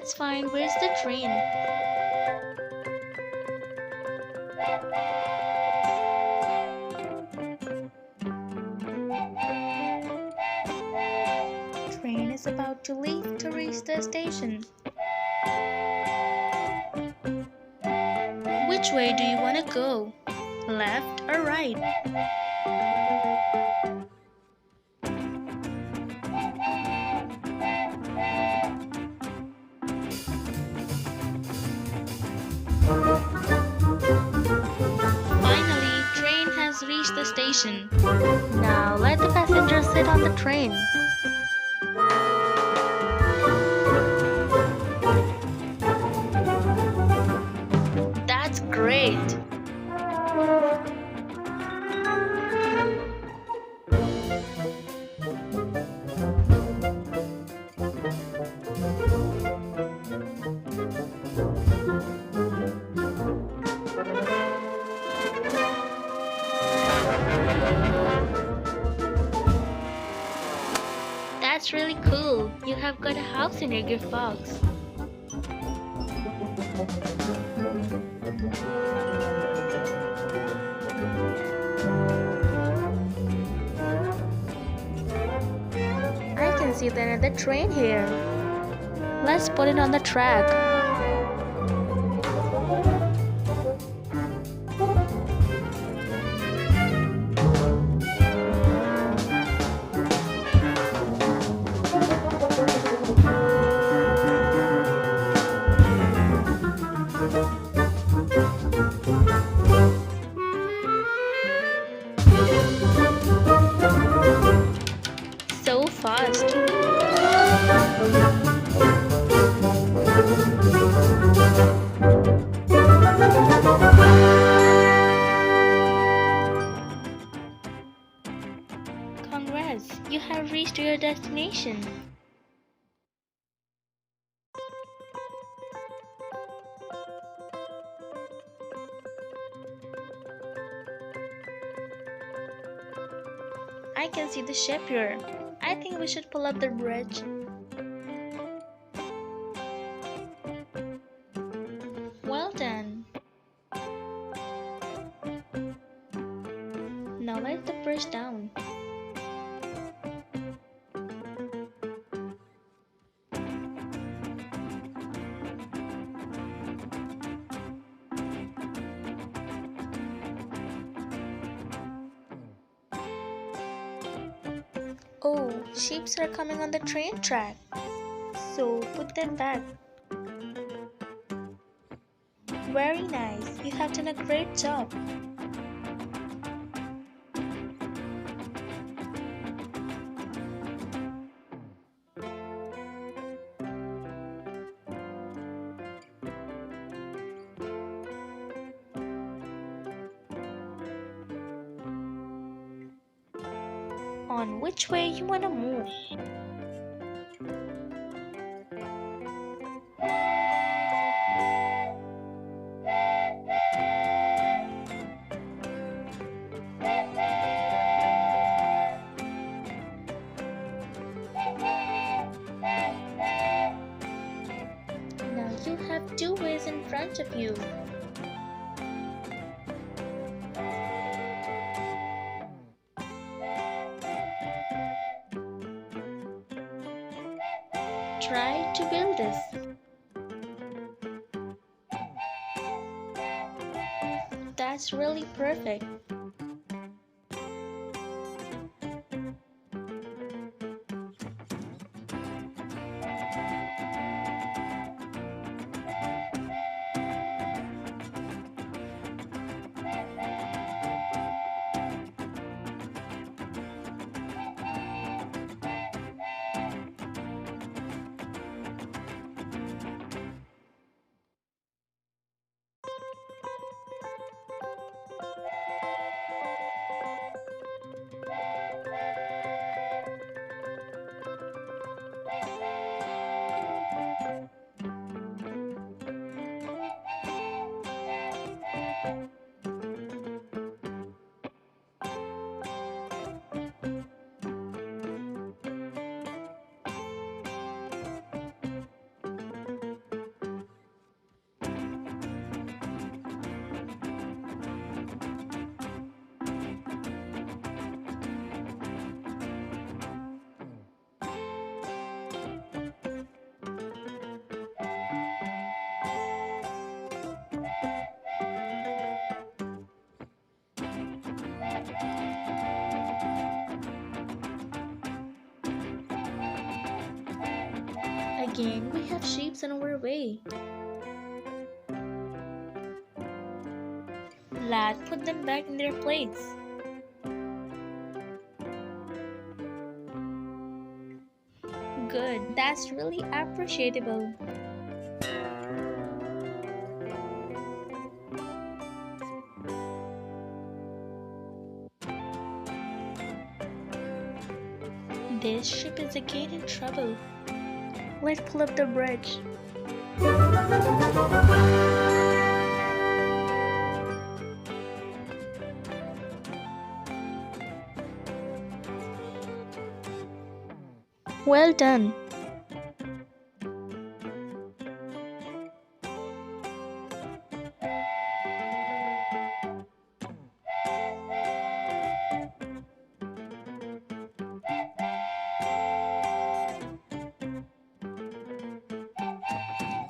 Let's find where's the train. Train is about to leave to reach the station. Which way do you want to go? Left or right? Finally, train has reached the station. Now let the passengers sit on the train. That's great! That's really cool. You have got a house in your gift box. I can see another train here. Let's put it on the track. So fast. Congrats, you have reached your destination. I can see the ship here. I think we should pull up the bridge. Well done. Now let the bridge down. Oh, sheep are coming on the train track. So put them back. Very nice. You have done a great job. On which way you want to move? Now you have two ways in front of you. Try to build this. That's really perfect. again, we have sheep on our way. Lad, put them back in their place. Good, that's really appreciable. This ship is again in trouble. Let's pull up the bridge. Well done.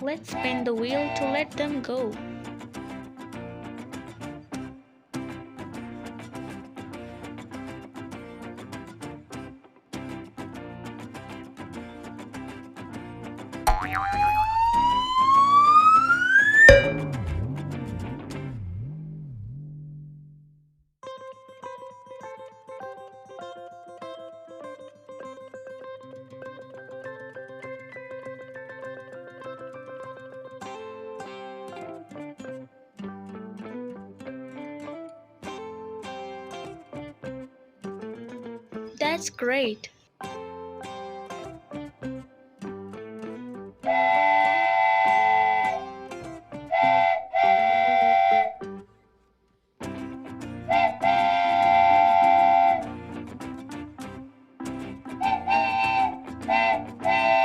Let's spin the wheel to let them go. That's great.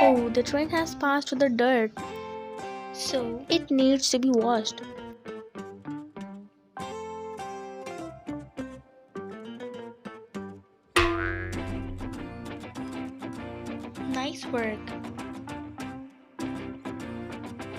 Oh, the train has passed through the dirt, so it needs to be washed. Nice work.